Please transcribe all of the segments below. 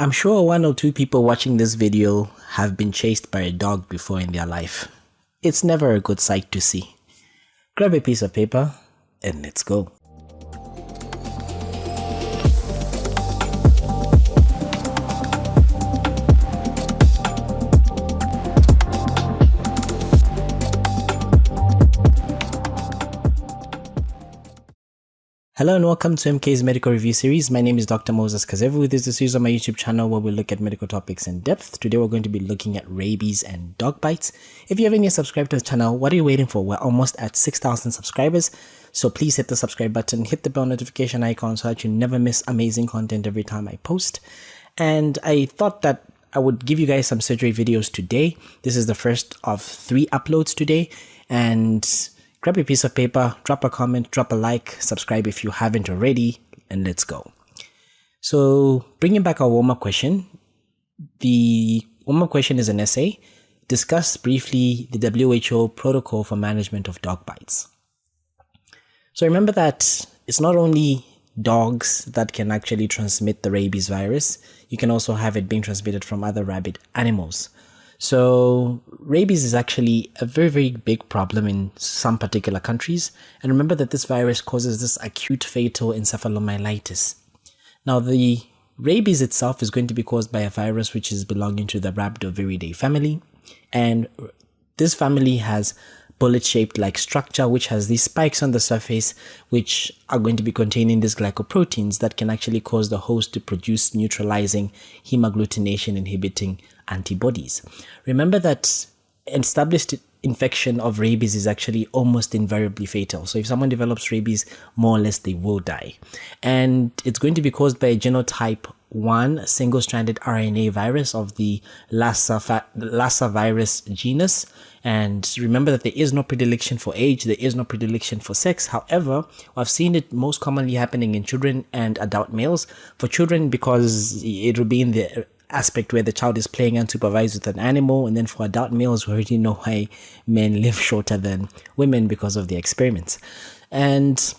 I'm sure one or two people watching this video have been chased by a dog before in their life. It's never a good sight to see. Grab a piece of paper and let's go. Hello and welcome to MK's Medical Review Series. My name is Dr. Moses Kazevu. This is a series on my YouTube channel where we look at medical topics in depth. Today we're going to be looking at rabies and dog bites. If you haven't yet subscribed to the channel, what are you waiting for? We're almost at 6,000 subscribers. So please hit the subscribe button, hit the bell notification icon so that you never miss amazing content every time I post. And I thought that I would give you guys some surgery videos today. This is the first of 3 uploads today. And grab a piece of paper, drop a comment, drop a like, subscribe if you haven't already, and let's go. So bringing back our warm-up question. The warm-up question is an essay. Discuss briefly the WHO protocol for management of dog bites. So remember that it's not only dogs that can actually transmit the rabies virus. You can also have it being transmitted from other rabid animals. So rabies is actually a very, very big problem in some particular countries. And remember that this virus causes this acute fatal encephalomyelitis. Now, the rabies itself is going to be caused by a virus which is belonging to the Rhabdoviridae family. And this family has bullet-shaped like structure which has these spikes on the surface which are going to be containing these glycoproteins that can actually cause the host to produce neutralizing hemagglutination inhibiting antibodies. Remember that established infection of rabies is actually almost invariably fatal. So if someone develops rabies, more or less they will die. And it's going to be caused by a genotype 1 single-stranded RNA virus of the Lassa virus genus. And remember that there is no predilection for age, there is no predilection for sex. However, I've seen it most commonly happening in children and adult males. For children, because it will be in the aspect where the child is playing unsupervised with an animal, and then for adult males, we already know why men live shorter than women because of the experiments. And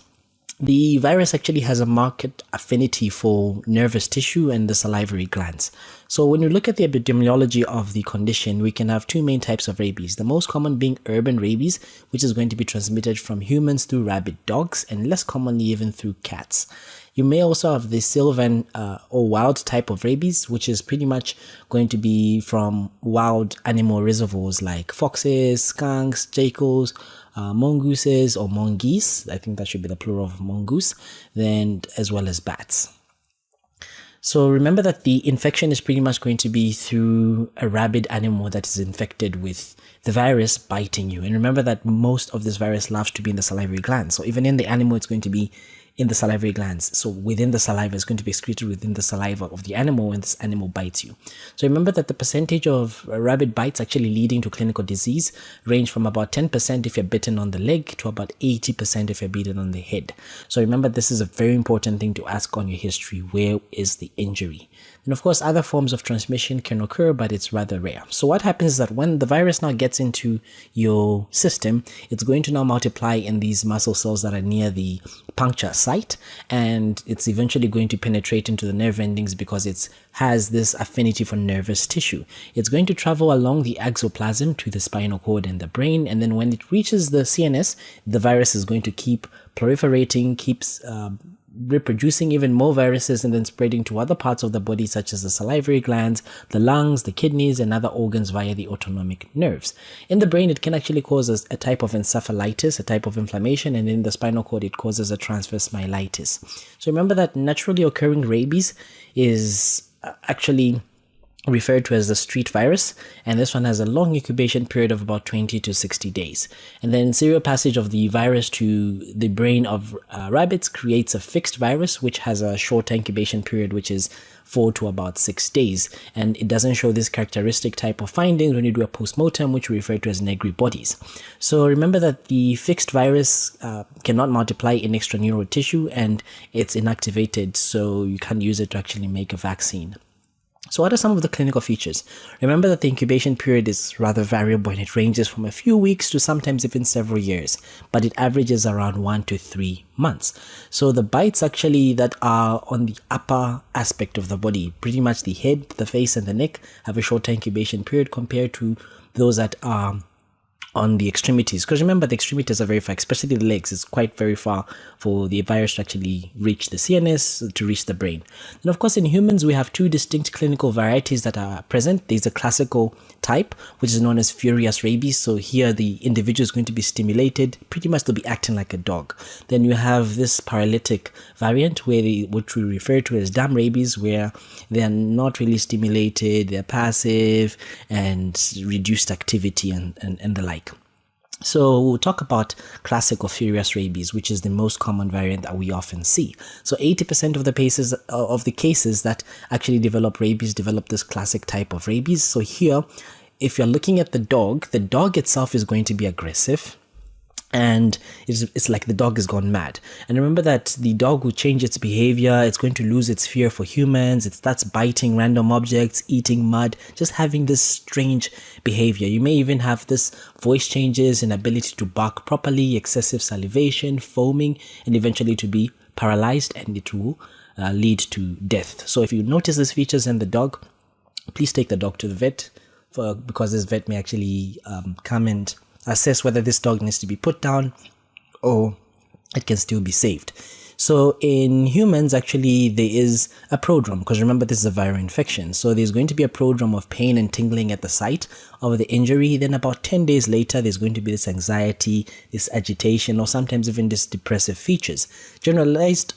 the virus actually has a marked affinity for nervous tissue and the salivary glands. So when you look at the epidemiology of the condition, we can have 2 main types of rabies. The most common being urban rabies, which is going to be transmitted from humans through rabid dogs and less commonly even through cats. You may also have the sylvan or wild type of rabies, which is pretty much going to be from wild animal reservoirs like foxes, skunks, jackals, mongooses or mongoose. I think that should be the plural of mongoose, then as well as bats. So remember that the infection is pretty much going to be through a rabid animal that is infected with the virus biting you. And remember that most of this virus loves to be in the salivary glands. So even in the animal, it's going to be in the salivary glands. So within the saliva, it's going to be excreted within the saliva of the animal when this animal bites you. So remember that the percentage of rabid bites actually leading to clinical disease range from about 10% if you're bitten on the leg to about 80% if you're bitten on the head. So remember, this is a very important thing to ask on your history. Where is the injury? And of course, other forms of transmission can occur, but it's rather rare. So what happens is that when the virus now gets into your system, it's going to now multiply in these muscle cells that are near the puncture site, and it's eventually going to penetrate into the nerve endings because it has this affinity for nervous tissue. It's going to travel along the axoplasm to the spinal cord and the brain, and then when it reaches the CNS, the virus is going to keep proliferating, keeps reproducing even more viruses and then spreading to other parts of the body such as the salivary glands, the lungs, the kidneys, and other organs via the autonomic nerves. In the brain, it can actually cause a type of encephalitis, a type of inflammation, and in the spinal cord, it causes a transverse myelitis. So remember that naturally occurring rabies is actually referred to as the street virus, and this one has a long incubation period of about 20 to 60 days. And then serial passage of the virus to the brain of rabbits creates a fixed virus which has a shorter incubation period, which is 4 to about 6 days, and it doesn't show this characteristic type of findings when you do a postmortem, which we refer to as negri bodies. So remember that the fixed virus cannot multiply in extraneural tissue and it's inactivated, so you can't use it to actually make a vaccine. So what are some of the clinical features? Remember that the incubation period is rather variable and it ranges from a few weeks to sometimes even several years, but it averages around 1 to 3 months. So the bites actually that are on the upper aspect of the body, pretty much the head, the face and the neck, have a shorter incubation period compared to those that are on the extremities, because remember the extremities are very far, especially the legs. It's quite very far for the virus to actually reach the CNS, to reach the brain. And of course in humans we have two distinct clinical varieties that are present. There's a classical type, which is known as furious rabies. So here the individual is going to be stimulated, pretty much they'll be acting like a dog. Then you have this paralytic variant which we refer to as dumb rabies, where they are not really stimulated, they're passive and reduced activity and the like. So we'll talk about classic or furious rabies, which is the most common variant that we often see. So 80% of the cases that actually develop rabies develop this classic type of rabies. So here, if you're looking at the dog itself is going to be aggressive. And it's like the dog has gone mad. And remember that the dog will change its behavior. It's going to lose its fear for humans. It starts biting random objects, eating mud, just having this strange behavior. You may even have this voice changes, inability to bark properly, excessive salivation, foaming, and eventually to be paralyzed, and it will lead to death. So if you notice these features in the dog, please take the dog to the vet because this vet may actually come and assess whether this dog needs to be put down or it can still be saved. So in humans, actually, there is a prodrome, because remember this is a viral infection. So there's going to be a prodrome of pain and tingling at the site of the injury. Then about 10 days later, there's going to be this anxiety, this agitation, or sometimes even this depressive features. Generalized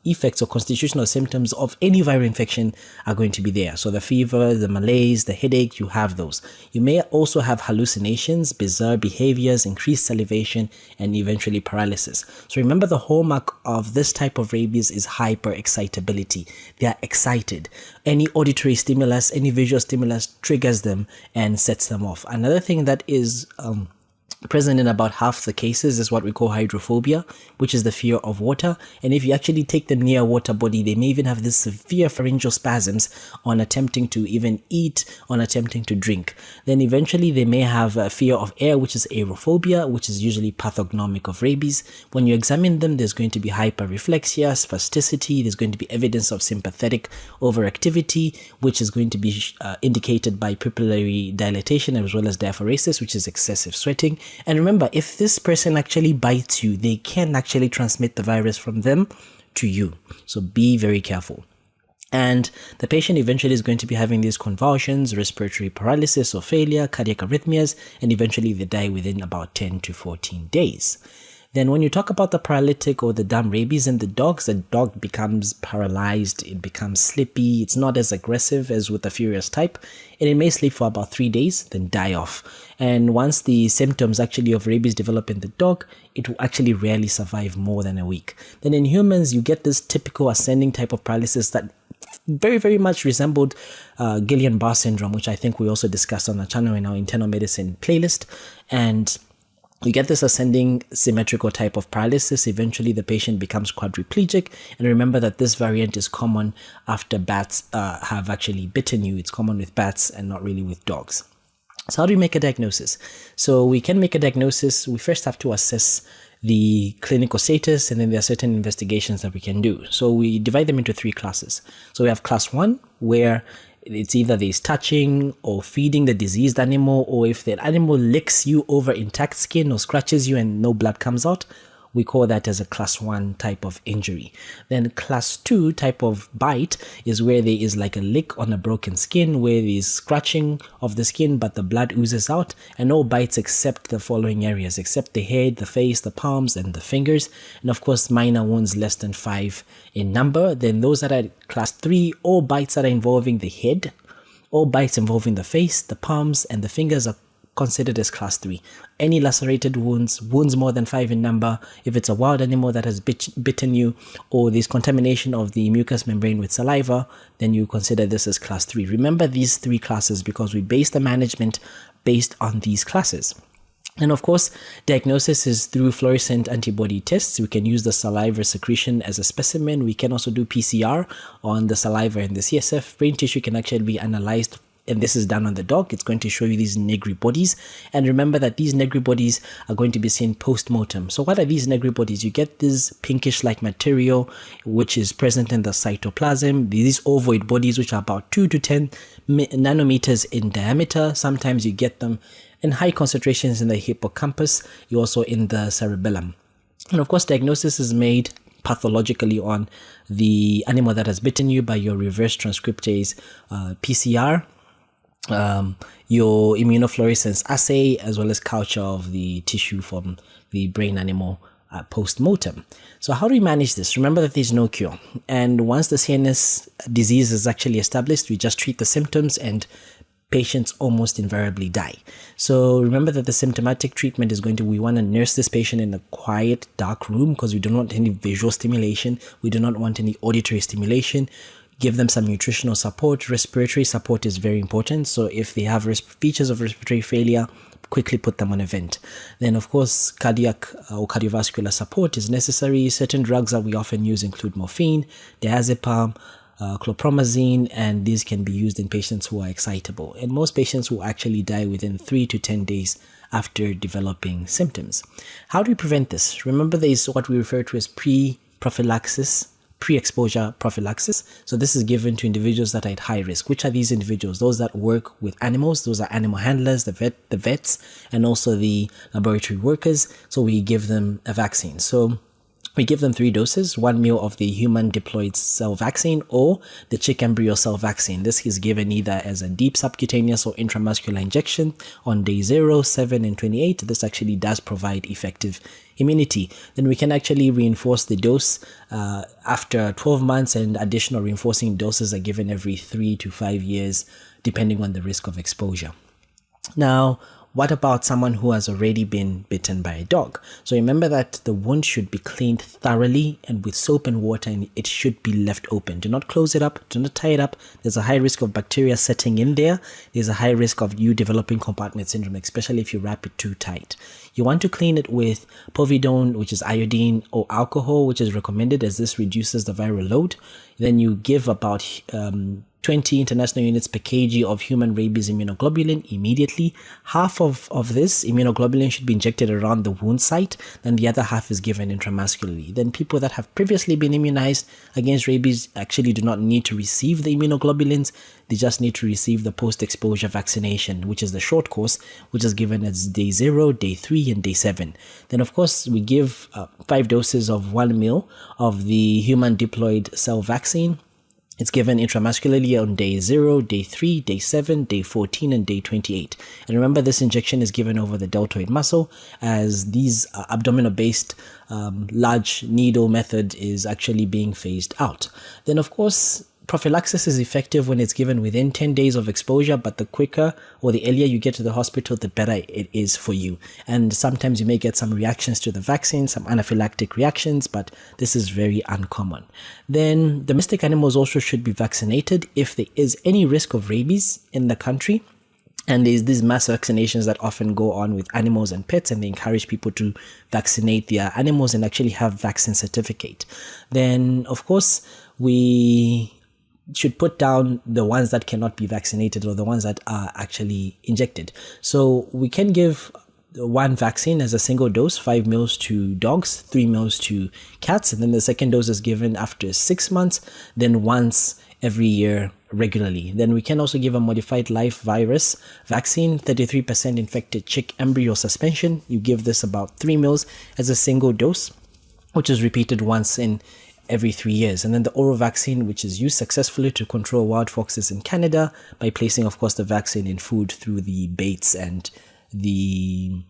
effects or constitutional symptoms of any viral infection are going to be there. So the fever, the malaise, the headache, you have those. You may also have hallucinations, bizarre behaviors, increased salivation, and eventually paralysis. So remember, the hallmark of this type of rabies is hyperexcitability. They are excited. Any auditory stimulus, any visual stimulus triggers them and sets them off. Another thing that is present in about half the cases is what we call hydrophobia, which is the fear of water. And if you actually take them near a water body, they may even have this severe pharyngeal spasms on attempting to even eat, on attempting to drink. Then eventually they may have a fear of air, which is aerophobia, which is usually pathognomic of rabies. When you examine them, there's going to be hyperreflexia, spasticity, there's going to be evidence of sympathetic overactivity, which is going to be indicated by pupillary dilatation, as well as diaphoresis, which is excessive sweating. And remember, if this person actually bites you, they can actually transmit the virus from them to you. So be very careful. And the patient eventually is going to be having these convulsions, respiratory paralysis or failure, cardiac arrhythmias, and eventually they die within about 10 to 14 days. Then when you talk about the paralytic or the dumb rabies in the dog becomes paralyzed, it becomes sleepy, it's not as aggressive as with the furious type, and it may sleep for about 3 days, then die off. And once the symptoms actually of rabies develop in the dog, it will actually rarely survive more than a week. Then in humans, you get this typical ascending type of paralysis that very, very much resembled Guillain-Barré syndrome, which I think we also discussed on our channel in our internal medicine playlist. And you get this ascending symmetrical type of paralysis. Eventually, the patient becomes quadriplegic. And remember that this variant is common after bats have actually bitten you. It's common with bats and not really with dogs. So how do we make a diagnosis? So we can make a diagnosis. We first have to assess the clinical status, and then there are certain investigations that we can do. So we divide them into 3 classes. So we have class 1, where it's either there's touching or feeding the diseased animal, or if the animal licks you over intact skin or scratches you and no blood comes out, we call that as a class 1 type of injury. Then class 2 type of bite is where there is like a lick on a broken skin, where there's scratching of the skin but the blood oozes out, and no bites except the following areas, except the head, the face, the palms, and the fingers, and of course minor wounds less than 5 in number. Then those that are class 3, all bites that are involving the head, all bites involving the face, the palms, and the fingers are considered as class 3. Any lacerated wounds more than 5 in number, if it's a wild animal that has bitten you, or there's contamination of the mucous membrane with saliva, then you consider this as class 3. Remember these 3 classes because we base the management based on these classes. And of course, diagnosis is through fluorescent antibody tests. We can use the saliva secretion as a specimen. We can also do PCR on the saliva and the CSF. Brain tissue can actually be analyzed, and this is done on the dog. It's going to show you these negri bodies. And remember that these negri bodies are going to be seen post-mortem. So what are these negri bodies? You get this pinkish-like material which is present in the cytoplasm. These ovoid bodies which are about 2 to 10 nanometers in diameter. Sometimes you get them in high concentrations in the hippocampus, you also in the cerebellum. And of course, diagnosis is made pathologically on the animal that has bitten you by your reverse transcriptase PCR, your immunofluorescence assay, as well as culture of the tissue from the brain animal post-mortem. So how do we manage this? Remember that there's no cure. And once the CNS disease is actually established, we just treat the symptoms and patients almost invariably die. So remember that the symptomatic treatment is we want to nurse this patient in a quiet, dark room because we don't want any visual stimulation. We do not want any auditory stimulation. Give them some nutritional support. Respiratory support is very important. So if they have features of respiratory failure, quickly put them on a vent. Then of course, cardiac or cardiovascular support is necessary. Certain drugs that we often use include morphine, diazepam, chlorpromazine, and these can be used in patients who are excitable. And most patients will actually die within 3 to 10 days after developing symptoms. How do we prevent this? Remember, there is what we refer to as pre-prophylaxis, pre-exposure prophylaxis. So this is given to individuals that are at high risk. Which are these individuals? Those that work with animals. Those are animal handlers, the vets, and also the laboratory workers. So we give them a vaccine. So we give them 3 doses, 1 ml of the human diploid cell vaccine or the chick embryo cell vaccine. This is given either as a deep subcutaneous or intramuscular injection on day 0, 7, and 28. This actually does provide effective immunity. Then we can actually reinforce the dose after 12 months, and additional reinforcing doses are given every 3 to 5 years, depending on the risk of exposure. Now, what about someone who has already been bitten by a dog? So remember that the wound should be cleaned thoroughly and with soap and water, and it should be left open. Do not close it up. Do not tie it up. There's a high risk of bacteria setting in there. There's a high risk of you developing compartment syndrome, especially if you wrap it too tight. You want to clean it with povidone, which is iodine, or alcohol, which is recommended as this reduces the viral load. Then you give about 20 international units per kg of human rabies immunoglobulin immediately. Half of this immunoglobulin should be injected around the wound site, and the other half is given intramuscularly. Then people that have previously been immunized against rabies actually do not need to receive the immunoglobulins. They just need to receive the post-exposure vaccination, which is the short course, which is given as day 0, day 3, and day 7. Then, of course, we give 5 doses of 1 ml of the human diploid cell vaccine. It's given intramuscularly on day 0, day 3, day 7, day 14, and day 28. And remember, this injection is given over the deltoid muscle, as these abdominal-based large needle method is actually being phased out. Then, of course, prophylaxis is effective when it's given within 10 days of exposure, but the quicker or the earlier you get to the hospital, the better it is for you. And sometimes you may get some reactions to the vaccine, some anaphylactic reactions, but this is very uncommon. Then domestic animals also should be vaccinated if there is any risk of rabies in the country. And there's these mass vaccinations that often go on with animals and pets, and they encourage people to vaccinate their animals and actually have vaccine certificate. Then, of course, we should put down the ones that cannot be vaccinated or the ones that are actually injected. So we can give 1 vaccine as a single dose, 5 ml to dogs, 3 ml to cats, and then the second dose is given after 6 months, then once every year regularly. Then we can also give a modified live virus vaccine, 33% infected chick embryo suspension. You give this about 3 ml as a single dose, which is repeated once in every 3 years. And then the oral vaccine, which is used successfully to control wild foxes in Canada by placing, of course, the vaccine in food through the baits and the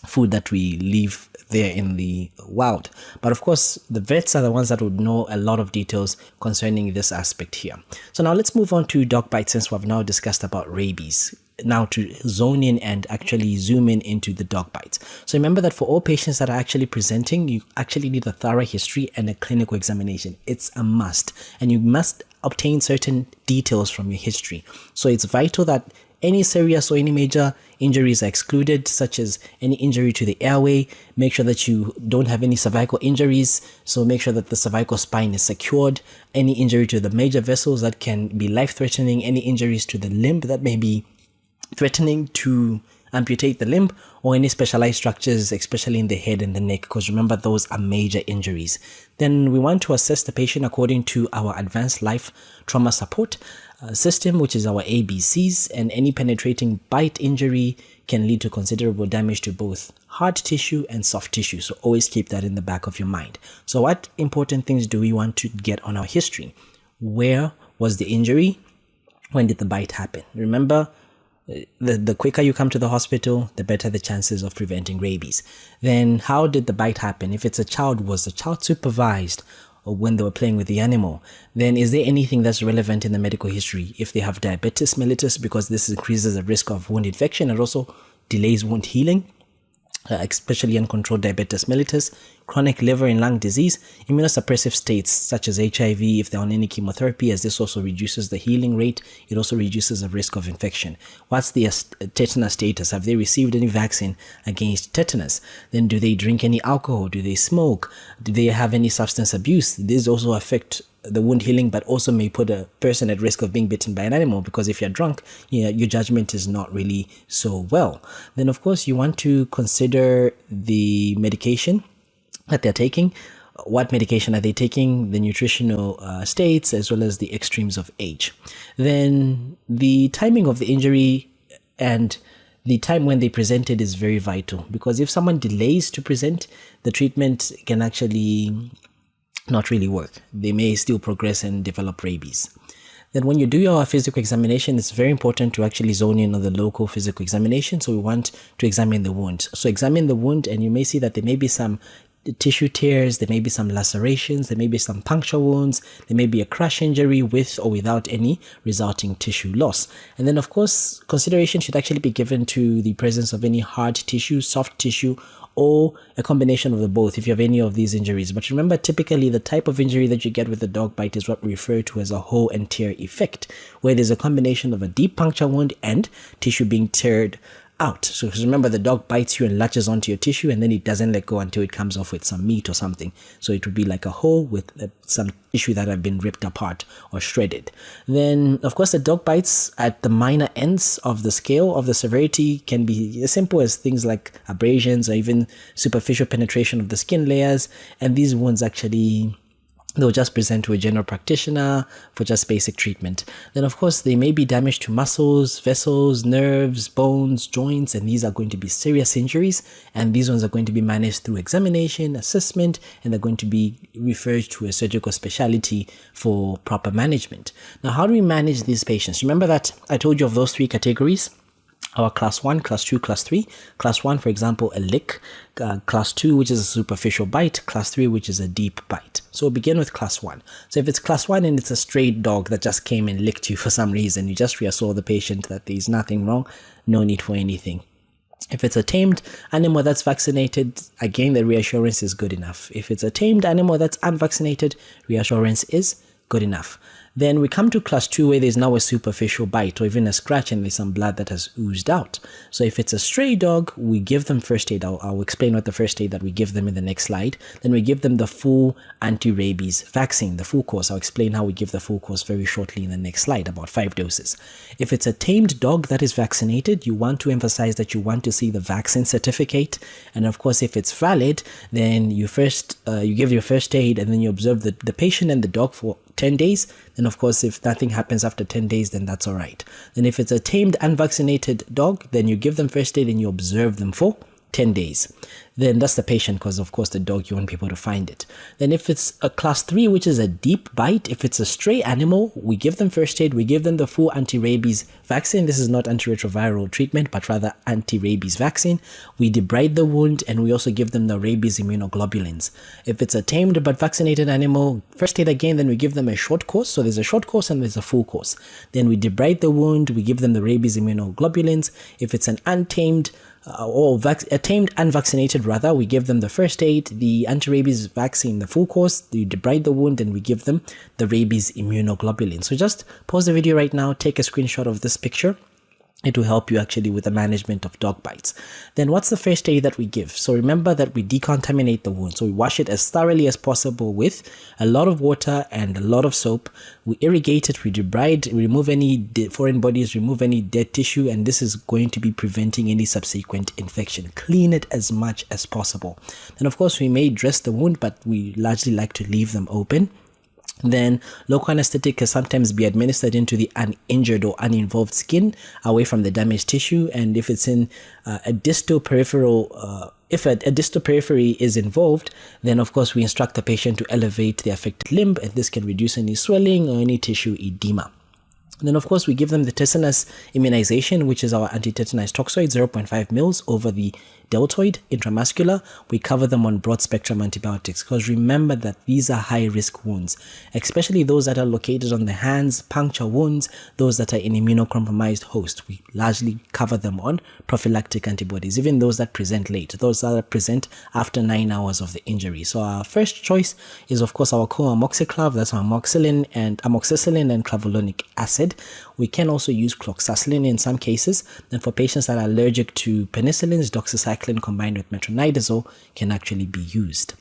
food that we leave there in the wild. But of course, the vets are the ones that would know a lot of details concerning this aspect here. So now let's move on to dog bites, since we've now discussed about rabies. Now to zone in and actually zoom in into the dog bites. So remember that for all patients that are actually presenting, you actually need a thorough history and a clinical examination. It's a must, and you must obtain certain details from your history. So it's vital that Any serious or any major injuries are excluded, such as any injury to the airway. Make sure that you don't have any cervical injuries, so make sure that the cervical spine is secured. Any injury to the major vessels that can be life-threatening, any injuries to the limb that may be threatening to amputate the limb, or any specialized structures, especially in the head and the neck, because remember, those are major injuries. Then we want to assess the patient according to our advanced life trauma support system, which is our ABCs, and any penetrating bite injury can lead to considerable damage to both hard tissue and soft tissue. So always keep that in the back of your mind. So what important things do we want to get on our history? Where was the injury? When did the bite happen? Remember, the quicker you come to the hospital, the better the chances of preventing rabies. Then how did the bite happen? If it's a child, was the child supervised or when they were playing with the animal? Then is there anything that's relevant in the medical history? If they have diabetes mellitus, because this increases the risk of wound infection and also delays wound healing, especially uncontrolled diabetes mellitus, chronic liver and lung disease, immunosuppressive states such as HIV if they're on any chemotherapy, as this also reduces the healing rate. It also reduces the risk of infection. What's the tetanus status? Have they received any vaccine against tetanus? Then do they drink any alcohol? Do they smoke? Do they have any substance abuse? These also affect the wound healing, but also may put a person at risk of being bitten by an animal, because if you're drunk, your judgment is not really so well. Then of course you want to consider the medication that they're taking. What medication are they taking, the nutritional states, as well as the extremes of age. Then the timing of the injury and the time when they presented is very vital, because if someone delays to present, the treatment can actually not really work. They may still progress and develop rabies. Then when you do your physical examination, it's very important to actually zone in on the local physical examination. So we want to examine the wound. So examine the wound, and you may see that there may be some tissue tears, there may be some lacerations, there may be some puncture wounds, there may be a crush injury with or without any resulting tissue loss. And then of course, consideration should actually be given to the presence of any hard tissue, soft tissue, or a combination of the both if you have any of these injuries. But remember, typically the type of injury that you get with a dog bite is what we refer to as a hoe and tear effect, where there's a combination of a deep puncture wound and tissue being teared out. So remember, the dog bites you and latches onto your tissue, and then it doesn't let go until it comes off with some meat or something. So it would be like a hole with some tissue that have been ripped apart or shredded. Then of course, the dog bites at the minor ends of the scale of the severity can be as simple as things like abrasions or even superficial penetration of the skin layers. And these wounds actually, they'll just present to a general practitioner for just basic treatment. Then of course, they may be damage to muscles, vessels, nerves, bones, joints, and these are going to be serious injuries. And these ones are going to be managed through examination, assessment, and they're going to be referred to a surgical specialty for proper management. Now, how do we manage these patients? Remember that I told you of those three categories: our class 1, class 2, class 3. Class 1, for example, a lick. Class 2, which is a superficial bite. Class 3, which is a deep bite. So we'll begin with class 1. So if it's class 1 and it's a stray dog that just came and licked you for some reason, you just reassure the patient that there's nothing wrong, no need for anything. If it's a tamed animal that's vaccinated, again, the reassurance is good enough. If it's a tamed animal that's unvaccinated, reassurance is good enough. Then we come to class 2, where there's now a superficial bite or even a scratch and there's some blood that has oozed out. So if it's a stray dog, we give them first aid. I'll explain what the first aid that we give them in the next slide. Then we give them the full anti-rabies vaccine, the full course. I'll explain how we give the full course very shortly in the next slide, about 5 doses. If it's a tamed dog that is vaccinated, you want to emphasize that you want to see the vaccine certificate. And of course, if it's valid, then you give your first aid, and then you observe the patient and the dog for 10 days. Then of course, if nothing happens after 10 days, then that's all right. Then if it's a tamed unvaccinated dog, then you give them first aid and you observe them for 10 days. Then that's the patient, because of course the dog, you want people to find it. Then if it's a class 3, which is a deep bite, if it's a stray animal, we give them first aid, we give them the full anti-rabies vaccine. This is not antiretroviral treatment, but rather anti-rabies vaccine. We debride the wound, and we also give them the rabies immunoglobulins. If it's a tamed but vaccinated animal, first aid again, then we give them a short course. So there's a short course and there's a full course. Then we debride the wound, we give them the rabies immunoglobulins. If it's an untamed a tamed unvaccinated, rather, we give them the first aid, the anti-rabies vaccine, the full course, you debride the wound, and we give them the rabies immunoglobulin. So just pause the video right now, take a screenshot of this picture, it will help you actually with the management of dog bites. Then what's the first aid that we give? So remember that we decontaminate the wound. So we wash it as thoroughly as possible with a lot of water and a lot of soap. We irrigate it, we debride, we remove any foreign bodies, remove any dead tissue, and this is going to be preventing any subsequent infection. Clean it as much as possible. Then of course we may dress the wound, but we largely like to leave them open. Then local anesthetic can sometimes be administered into the uninjured or uninvolved skin away from the damaged tissue. And if it's in a distal peripheral, if a distal periphery is involved, then of course we instruct the patient to elevate the affected limb, and this can reduce any swelling or any tissue edema. And then, of course, we give them the tetanus immunization, which is our anti-tetanus toxoid, 0.5 mils over the deltoid intramuscular. We cover them on broad-spectrum antibiotics because remember that these are high-risk wounds, especially those that are located on the hands, puncture wounds, those that are in immunocompromised host. We largely cover them on prophylactic antibodies, even those that present late, those that present after 9 hours of the injury. So our first choice is, of course, our co-amoxiclav, that's amoxicillin and clavulanic acid. We can also use cloxacillin in some cases, and for patients that are allergic to penicillins, doxycycline combined with metronidazole can actually be used.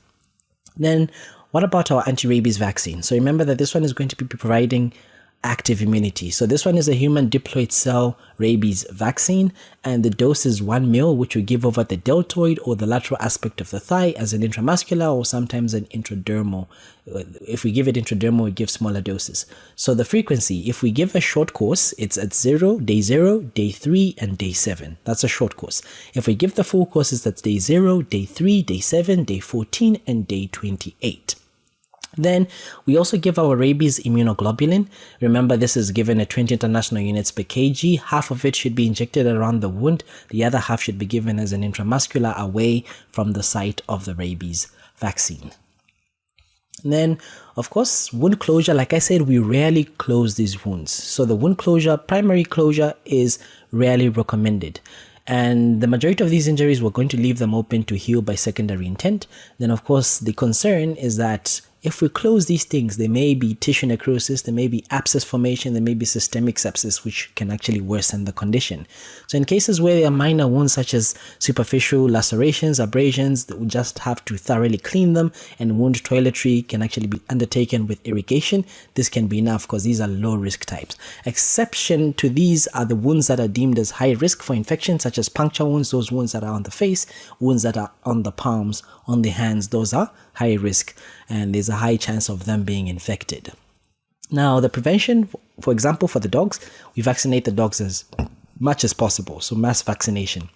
Then what about our anti-rabies vaccine? So remember that this one is going to be providing active immunity. So this one is a human diploid cell rabies vaccine, and the dose is 1 ml, which we give over the deltoid or the lateral aspect of the thigh as an intramuscular or sometimes an intradermal. If we give it intradermal, we give smaller doses. So the frequency, if we give a short course, it's at day 0, day 3, and day 7. That's a short course. If we give the full courses, that's day 0, day 3, day 7, day 14, and day 28. Then we also give our rabies immunoglobulin. Remember, this is given at 20 international units per kg. Half of it should be injected around the wound. The other half should be given as an intramuscular away from the site of the rabies vaccine. And then, of course, wound closure. Like I said, we rarely close these wounds. So the wound closure, primary closure, is rarely recommended. And the majority of these injuries, we're going to leave them open to heal by secondary intent. Then, of course, the concern is that if we close these things, there may be tissue necrosis, there may be abscess formation, there may be systemic sepsis, which can actually worsen the condition. So in cases where there are minor wounds such as superficial lacerations, abrasions, we just have to thoroughly clean them, and wound toiletry can actually be undertaken with irrigation. This can be enough because these are low risk types. Exception to these are the wounds that are deemed as high risk for infection, such as puncture wounds, those wounds that are on the face, wounds that are on the palms, on the hands, those are high risk, and there's a high chance of them being infected. Now, the prevention, for example, for the dogs, we vaccinate the dogs as much as possible, so mass vaccination.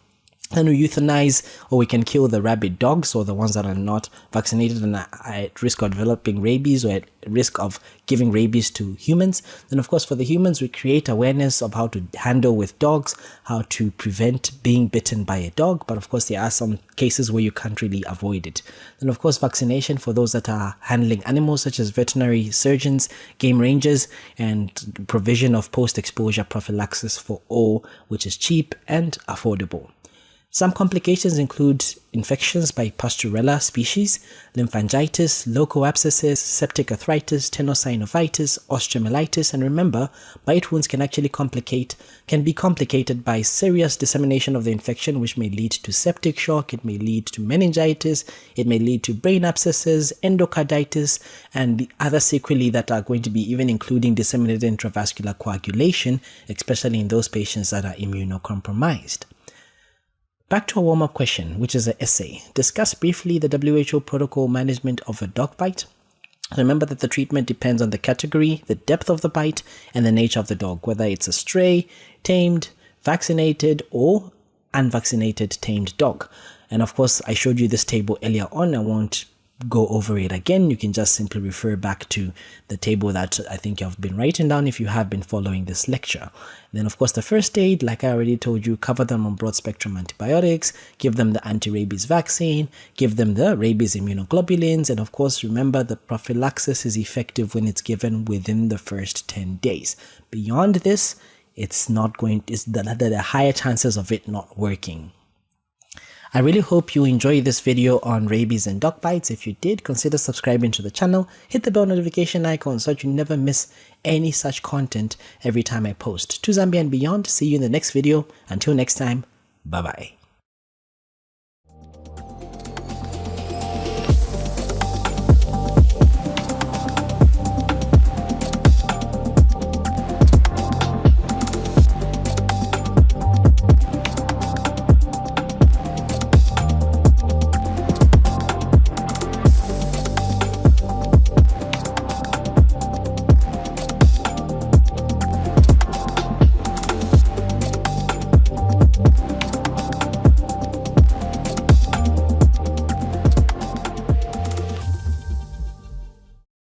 And we euthanize, or we can kill the rabid dogs, or the ones that are not vaccinated and are at risk of developing rabies or at risk of giving rabies to humans. Then, of course, for the humans, we create awareness of how to handle with dogs, how to prevent being bitten by a dog. But of course, there are some cases where you can't really avoid it. Then, of course, vaccination for those that are handling animals, such as veterinary surgeons, game rangers, and provision of post-exposure prophylaxis for all, which is cheap and affordable. Some complications include infections by Pasteurella species, lymphangitis, local abscesses, septic arthritis, tenosynovitis, osteomyelitis, and remember, bite wounds can be complicated by serious dissemination of the infection, which may lead to septic shock, it may lead to meningitis, it may lead to brain abscesses, endocarditis, and the other sequelae that are going to be even including disseminated intravascular coagulation, especially in those patients that are immunocompromised. Back to a warm-up question, which is an essay. Discuss briefly the WHO protocol management of a dog bite. Remember that the treatment depends on the category, the depth of the bite, and the nature of the dog, whether it's a stray, tamed, vaccinated, or unvaccinated tamed dog. And of course, I showed you this table earlier on. I won't go over it again. You can just simply refer back to the table that I think you have been writing down if you have been following this lecture. Then, of course, the first aid, like I already told you, cover them on broad-spectrum antibiotics, give them the anti-rabies vaccine, give them the rabies immunoglobulins, and of course, remember the prophylaxis is effective when it's given within the first 10 days. Beyond this, it's the higher chances of it not working. I really hope you enjoyed this video on rabies and dog bites. If you did, consider subscribing to the channel, hit the bell notification icon so that you never miss any such content every time I post. To Zambia and beyond, see you in the next video. Until next time, bye bye.